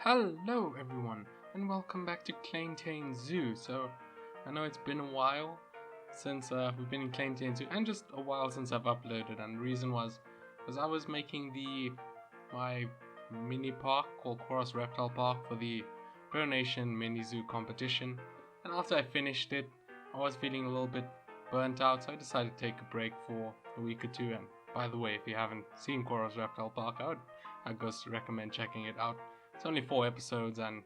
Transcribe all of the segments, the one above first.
Hello everyone and welcome back to Klein Tuin Zoo. So I know it's been a while since we've been in Klein Tuin Zoo and just a while since I've uploaded, and the reason was because I was making my mini park called Chorus Reptile Park for the Pronation Mini Zoo competition, and after I finished it I was feeling a little bit burnt out, so I decided to take a break for a week or two. And by the way, if you haven't seen Chorus Reptile Park, I'd just recommend checking it out. It's only 4 episodes, and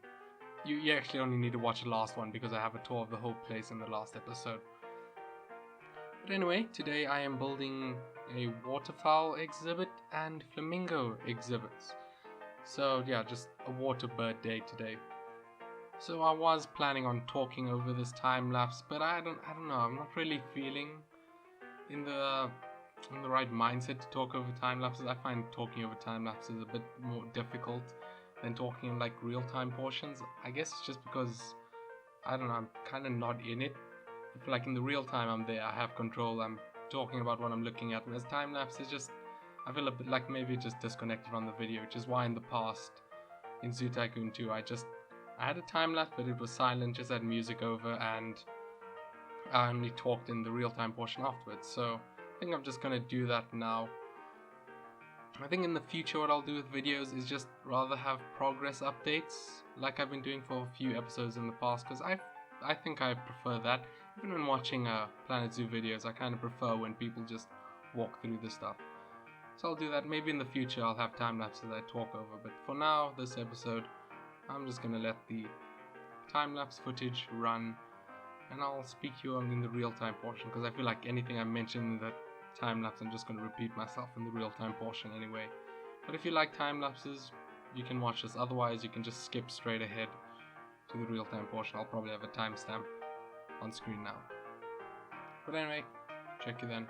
you actually only need to watch the last one because I have a tour of the whole place in the last episode. But anyway, today I am building a waterfowl exhibit and flamingo exhibits. So yeah, just a water bird day today. So I was planning on talking over this time lapse, but I don't know. I'm not really feeling in the right mindset to talk over time lapses. I find talking over time lapses a bit more difficult than talking in like real-time portions. I guess it's just because I don't know, I'm kind of not in it. If like in the real time I'm there, I have control, I'm talking about what I'm looking at. Whereas time lapse is just, I feel a bit like maybe just disconnected from the video, which is why in the past in Zoo Tycoon 2 I had a time lapse, but it was silent, just had music over, and I only talked in the real time portion afterwards. So I think I'm just gonna do that now. I think in the future what I'll do with videos is just rather have progress updates like I've been doing for a few episodes in the past, because I think I prefer that. Even when watching Planet Zoo videos, I kind of prefer when people just walk through the stuff. So I'll do that. Maybe in the future I'll have time lapses I talk over, but for now, this episode, I'm just gonna let the time lapse footage run, and I'll speak to you on in the real time portion, because I feel like anything I mention in the time lapse, I'm just going to repeat myself in the real time portion anyway. But if you like time lapses, you can watch this. Otherwise, you can just skip straight ahead to the real time portion. I'll probably have a timestamp on screen now. But anyway, check you then.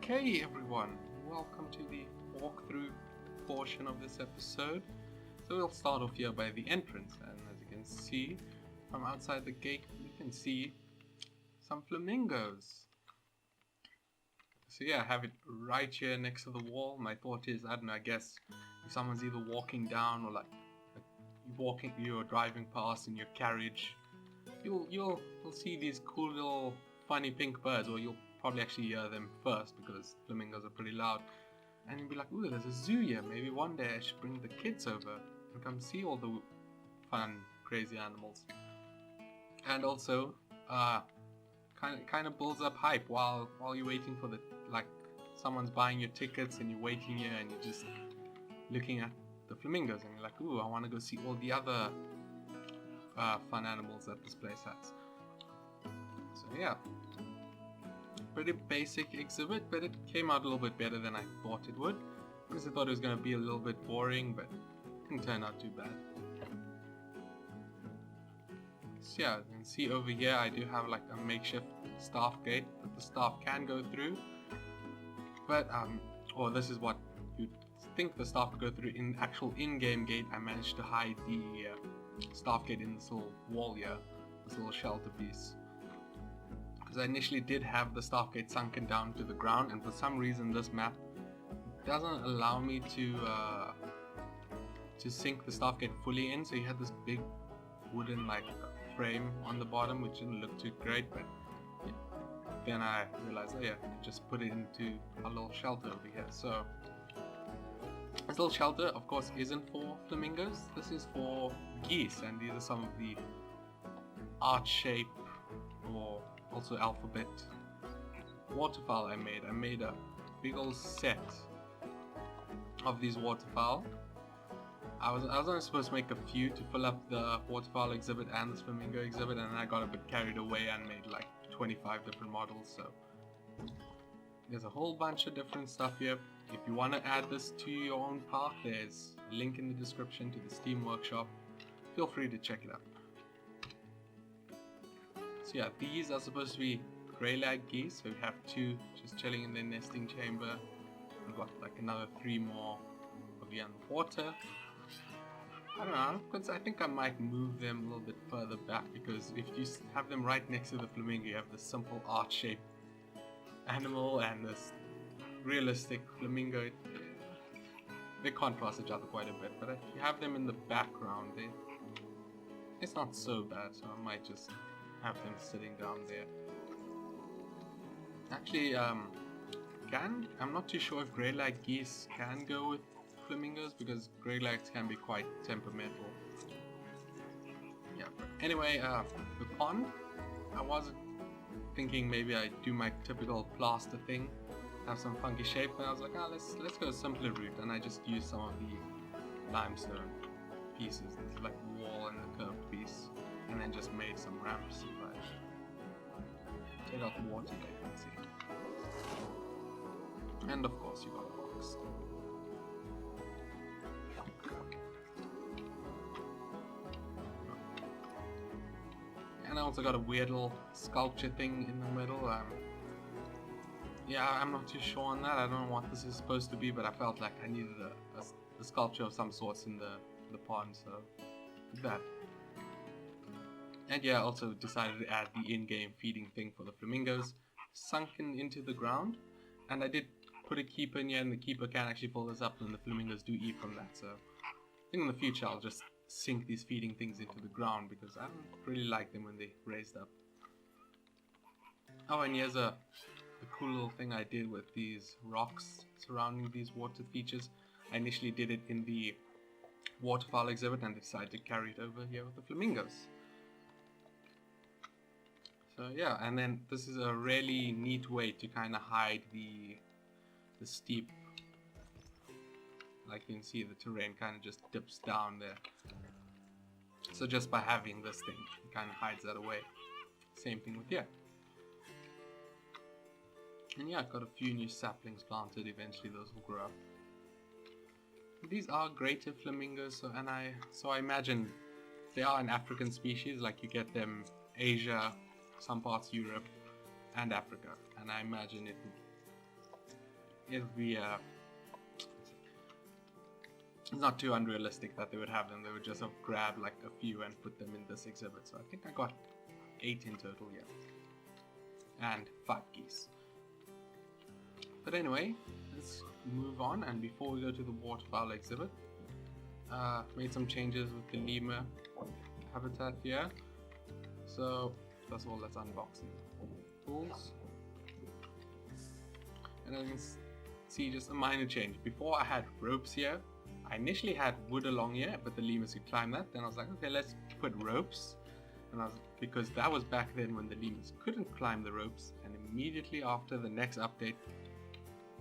Okay everyone, welcome to the walkthrough portion of this episode. So we'll start off here by the entrance, and as you can see from outside the gate, you can see some flamingos. So yeah, I have it right here next to the wall. My thought is, I don't know, I guess if someone's either walking down or like you're driving past in your carriage, you'll see these cool little funny pink birds, or you'll probably actually hear them first because flamingos are pretty loud, and you'll be like, ooh, there's a zoo here, maybe one day I should bring the kids over and come see all the fun crazy animals. And also kind of builds up hype while you're waiting for someone's buying your tickets and you're waiting here and you're just looking at the flamingos and you're like, ooh, I want to go see all the other fun animals that this place has. So yeah, pretty basic exhibit, but it came out a little bit better than I thought it would, because I thought it was going to be a little bit boring, but it didn't turn out too bad. So yeah, you can see over here I do have like a makeshift staff gate that the staff can go through, but or this is what you'd think the staff would go through. In actual in-game gate, I managed to hide the staff gate in this little wall here, this little shelter piece. I initially did have the staff gate sunken down to the ground, and for some reason this map doesn't allow me to sink the staff gate fully in, so you had this big wooden frame on the bottom which didn't look too great, but yeah. Then I realized, oh yeah, just put it into a little shelter over here. So this little shelter of course isn't for flamingos, this is for geese, and these are some of the art shape or also alphabet waterfowl I made. I made a big old set of these waterfowl. I was only supposed to make a few to fill up the waterfowl exhibit and the flamingo exhibit, and I got a bit carried away and made like 25 different models. So there's a whole bunch of different stuff here. If you want to add this to your own park, there's a link in the description to the Steam workshop. Feel free to check it out. So yeah, these are supposed to be Greylag Geese, so we have 2 just chilling in their nesting chamber. We've got like another 3 more over here in the water. I don't know, because I think I might move them a little bit further back, because if you have them right next to the flamingo, you have this simple art-shaped animal and this realistic flamingo. They contrast each other quite a bit, but if you have them in the background, it's not so bad, so I might just have them sitting down there. Actually, I'm not too sure if Greylag Geese can go with flamingos, because Greylags can be quite temperamental. Yeah, but anyway, the pond, I was thinking maybe I'd do my typical plaster thing, have some funky shape, but I was like, let's go a simpler route, and I just used some of the limestone pieces, this like wall and the curved piece, and then just made some ramps. But take out the water there, you can see. And of course you got a box. And I also got a weird little sculpture thing in the middle. Yeah, I'm not too sure on that. I don't know what this is supposed to be, but I felt like I needed a sculpture of some sorts in the pond, so did that. And yeah, I also decided to add the in-game feeding thing for the flamingos, sunken into the ground. And I did put a keeper in here, and the keeper can actually pull this up, and the flamingos do eat from that. So I think in the future I'll just sink these feeding things into the ground, because I don't really like them when they raised up. Oh, and here's a cool little thing I did with these rocks surrounding these water features. I initially did it in the waterfowl exhibit and decided to carry it over here with the flamingos. So yeah, and then this is a really neat way to kind of hide the steep, like you can see the terrain kind of just dips down there. So just by having this thing, it kind of hides that away. Same thing with here. And yeah, I've got a few new saplings planted, eventually those will grow up. These are greater flamingos, so I imagine they are an African species, like you get them Asia, some parts Europe, and Africa, and I imagine it'll be not too unrealistic that they would have them. They would just have grabbed like a few and put them in this exhibit. So I think I got 8 in total here, and 5 geese. But anyway, let's move on. And before we go to the waterfowl exhibit, made some changes with the lemur habitat here. So first of all, let's unbox the tools. And as you can see, just a minor change. Before I had ropes here. I initially had wood along here, but the lemurs could climb that. Then I was like, okay, let's put ropes. And because that was back then when the lemurs couldn't climb the ropes. And immediately after the next update,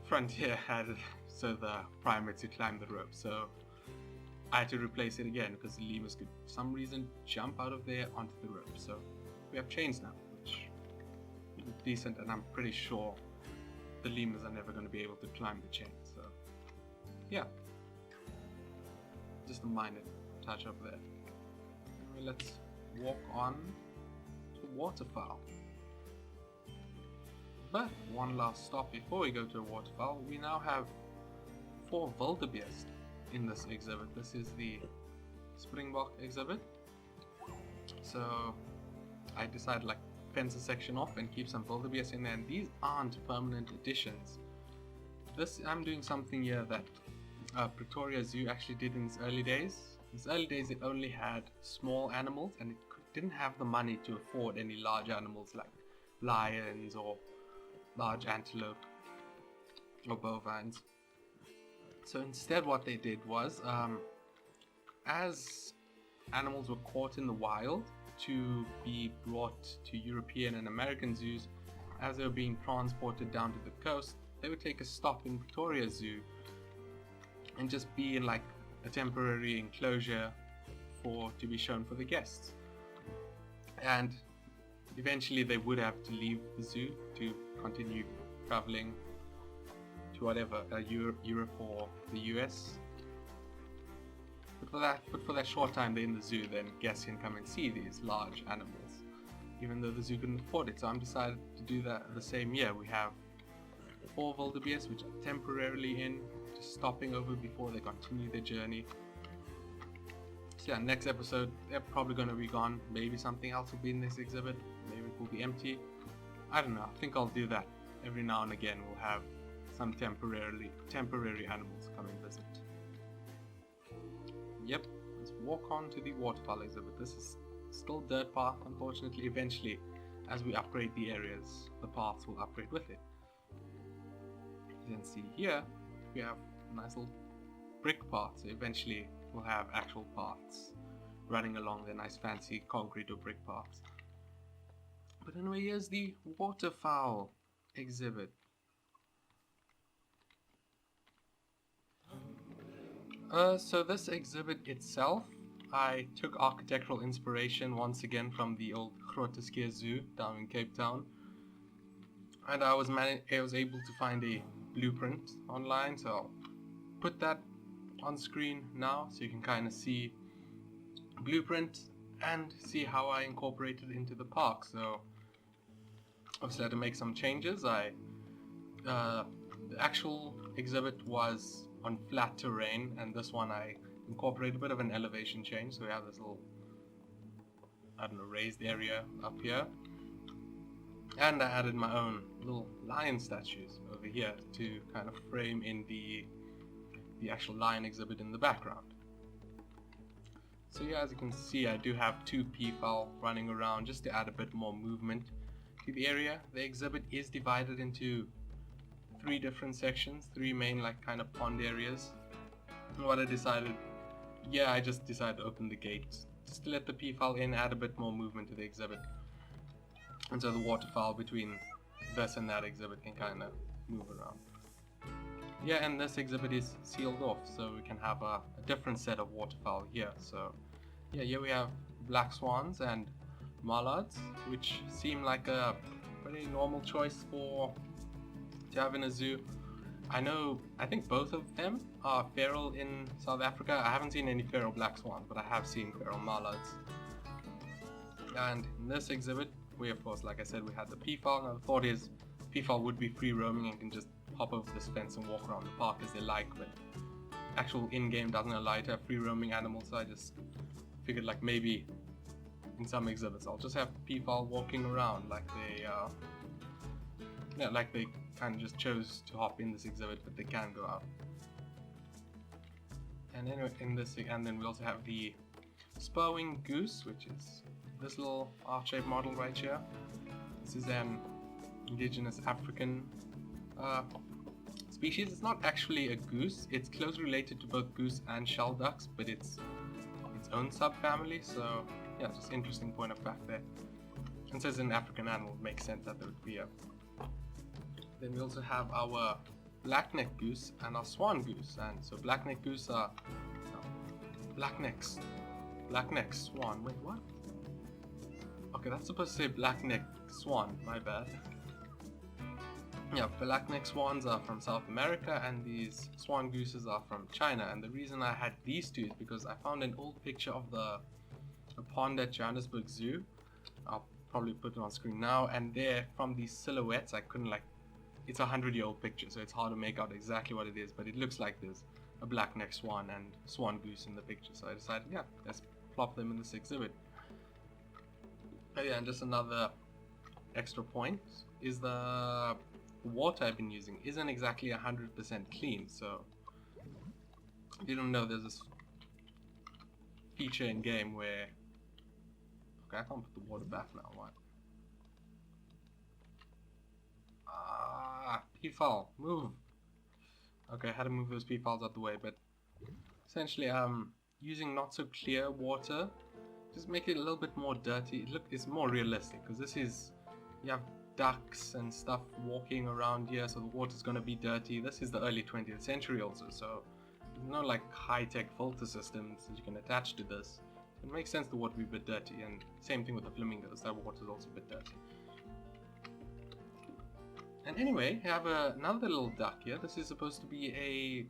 Frontier had it so the primates could climb the ropes. So I had to replace it again because the lemurs could, for some reason, jump out of there onto the rope. So we have chains now, which is decent, and I'm pretty sure the lemurs are never going to be able to climb the chain. So yeah, just a minor touch up there. Anyway, let's walk on to waterfowl. But one last stop before we go to a waterfowl. We now have 4 wildebeest in this exhibit. This is the Springbok exhibit. So I decided like fence a section off and keep some wildebeest in there. And these aren't permanent additions. I'm doing something here that Pretoria Zoo actually did in its early days. In its early days, it only had small animals, and it didn't have the money to afford any large animals like lions or large antelope or bovines. So instead what they did was, as animals were caught in the wild to be brought to European and American zoos, as they were being transported down to the coast, they would take a stop in Pretoria Zoo and just be in like a temporary enclosure to be shown for the guests. And eventually they would have to leave the zoo to continue traveling to whatever, Europe or the US. But for that short time they're in the zoo, then guests can come and see these large animals, even though the zoo couldn't afford it. So I'm decided to do that the same year. We have 4 wildebeest which are temporarily in, just stopping over before they continue their journey. So yeah, next episode they're probably going to be gone. Maybe something else will be in this exhibit. Maybe it will be empty. I don't know. I think I'll do that. Every now and again we'll have some temporary animals come and visit. Yep, let's walk on to the waterfowl exhibit. This is still dirt path, unfortunately. Eventually, as we upgrade the areas, the paths will upgrade with it. As you can see here, we have a nice little brick path, so eventually we'll have actual paths running along the nice fancy concrete or brick paths. But anyway, here's the waterfowl exhibit. So this exhibit itself, I took architectural inspiration once again from the old Grooteskeer Zoo down in Cape Town, and I was able to find a blueprint online, so I'll put that on screen now so you can kind of see blueprint and see how I incorporated it into the park. So obviously I had to make some changes. The actual exhibit was on flat terrain, and this one I incorporated a bit of an elevation change. So we have this little, I don't know, raised area up here, and I added my own little lion statues over here to kind of frame in the actual lion exhibit in the background. So yeah, as you can see, I do have 2 peafowl running around just to add a bit more movement to the area. The exhibit is divided into 3 different sections, 3 main like kind of pond areas. And what I just decided to open the gates just to let the peafowl in, add a bit more movement to the exhibit, and so the waterfowl between this and that exhibit can kind of move around. Yeah, and this exhibit is sealed off, so we can have a different set of waterfowl here. So yeah, here we have black swans and mallards, which seem like a pretty normal choice to have in a zoo. I think both of them are feral in South Africa. I haven't seen any feral black swans, but I have seen feral mallards. And in this exhibit, we of course, like I said, we had the peafowl. Now the thought is peafowl would be free roaming and can just hop over this fence and walk around the park as they like, but actual in-game doesn't allow you to have free roaming animals, so I just figured like maybe in some exhibits I'll just have peafowl walking around like they like they kind of just chose to hop in this exhibit, but they can go out. And anyway, and then we also have the Spur-Winged Goose, which is this little heart-shaped model right here. This is an indigenous African species. It's not actually a goose. It's closely related to both goose and shell ducks, but it's its own subfamily. So yeah, just interesting point of fact there. And since it's an African animal, it makes sense that there would be a. Then we also have our black-neck goose and our swan goose. And so black-neck goose are black-neck swan. Wait, what? Okay, that's supposed to say black-neck swan. My bad. Yeah, black-neck swans are from South America, and these swan gooses are from China. And the reason I had these two is because I found an old picture of a pond at Johannesburg Zoo. I'll probably put it on screen now. And there, from these silhouettes, I couldn't like. It's a 100-year-old picture, so it's hard to make out exactly what it is. But it looks like there's a black-neck swan and swan goose in the picture. So I decided, yeah, let's plop them in this exhibit. Oh yeah, and just another extra point is the water I've been using isn't exactly 100% clean. So if you don't know, there's this feature in game where okay, I can't put the water back now. What? Peafowl, move. Okay, I had to move those peafowls out the way, but essentially using not so clear water, just make it a little bit more dirty. It's more realistic, because this is, you have ducks and stuff walking around here, so the water's going to be dirty. This is the early 20th century also, so there's no like high-tech filter systems that you can attach to this. It makes sense the water be a bit dirty, and same thing with the flamingos, that water's also a bit dirty. And anyway, I have another little duck here. This is supposed to be a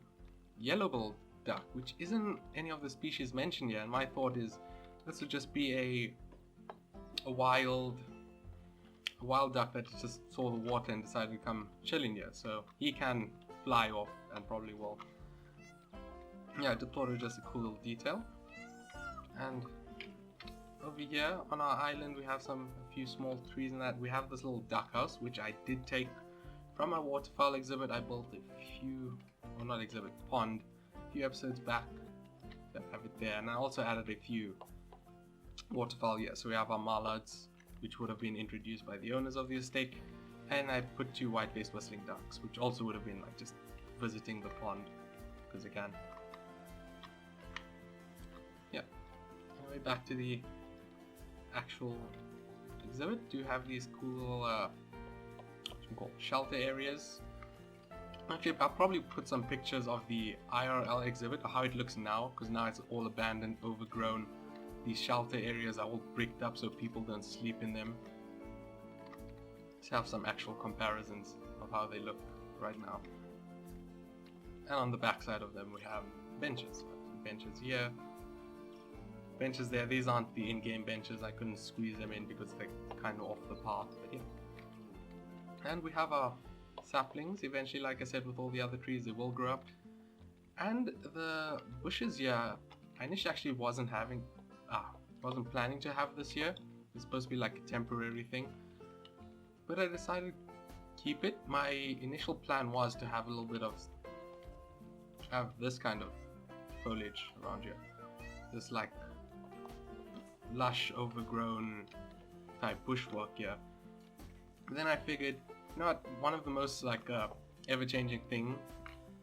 yellow-billed duck, which isn't any of the species mentioned here, and my thought is this would just be a wild duck that just saw the water and decided to come chill in here. So he can fly off and probably will. Yeah, I thought it was just a cool little detail. And over here on our island we have a few small trees and that. We have this little duck house, which I did take from my waterfowl exhibit. I built a few, or not exhibit, pond, a few episodes back. I have it there, and I also added a few waterfowl here. So we have our mallards, which would have been introduced by the owners of the estate, and I put 2 white-faced whistling ducks, which also would have been like just visiting the pond, because again. Yeah. Anyway, back to the actual exhibit. Do have these cool shelter areas. Actually, I'll probably put some pictures of the IRL exhibit, or how it looks now, because now it's all abandoned, overgrown. These shelter areas are all bricked up so people don't sleep in them. Let's have some actual comparisons of how they look right now. And on the back side of them we have benches. Benches here, benches there. These aren't the in-game benches. I couldn't squeeze them in because they're kind of off the path, but yeah. And we have our saplings. Eventually, like I said, with all the other trees, they will grow up. And the bushes here, I initially actually wasn't planning to have this year. It's supposed to be like a temporary thing, but I decided to keep it. My initial plan was to have a little bit of this kind of foliage around here, this like lush overgrown type bushwork here. But then I figured, you know what, one of the most like ever-changing thing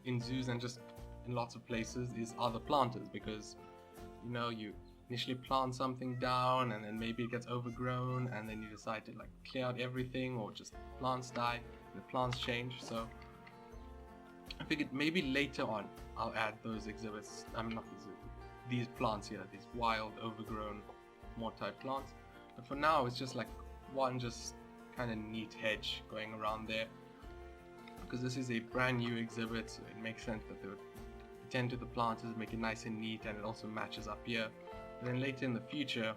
in zoos and just in lots of places is other planters, because you know, you initially plant something down and then maybe it gets overgrown and then you decide to like clear out everything, or just plants die and the plants change. So I figured maybe later on I'll add those exhibits. These plants here, these wild overgrown more type plants. But for now it's just like one just kind of neat hedge going around there, because this is a brand new exhibit, so it makes sense that they would attend to the planters, make it nice and neat, and it also matches up here. And then later in the future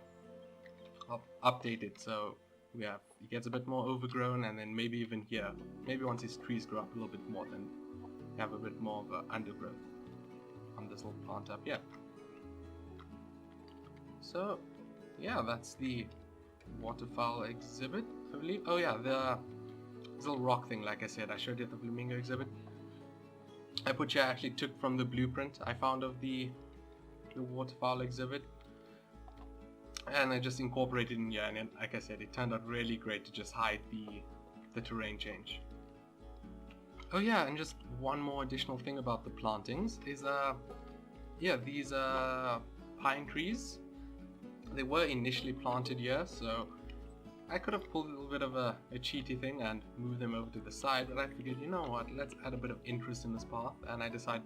I'll update it so he gets a bit more overgrown, and then maybe even here, maybe once his trees grow up a little bit more, then you have a bit more of an undergrowth on this little plant up here. So yeah, that's the waterfowl exhibit, I believe. Oh yeah, this little rock thing, like I said, I showed you at the flamingo exhibit. I actually took from the blueprint I found of the waterfowl exhibit, and I just incorporated in here, and then, like I said, it turned out really great to just hide the terrain change. Oh yeah, and just one more additional thing about the plantings is yeah, these pine trees, they were initially planted here, so I could have pulled a little bit of a cheaty thing and moved them over to the side, but I figured, you know what, let's add a bit of interest in this path, and I decided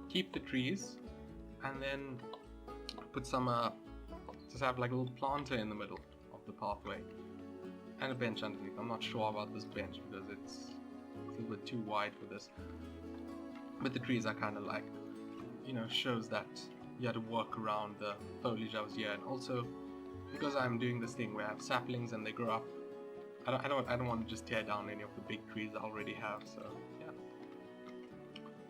keep the trees and then put some just have like a little planter in the middle of the pathway and a bench underneath. I'm not sure about this bench because it's a little bit too wide for this, but the trees are kind of like, you know, shows that you had to work around the foliage that was here, and also because I'm doing this thing where I have saplings and they grow up, I don't want to just tear down any of the big trees I already have, so yeah.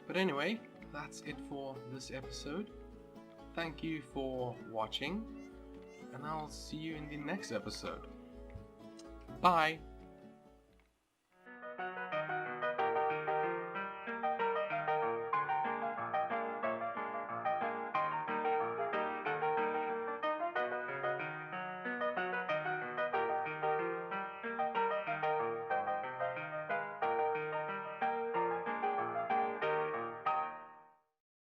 But anyway, that's it for this episode. Thank you for watching, and I'll see you in the next episode. Bye!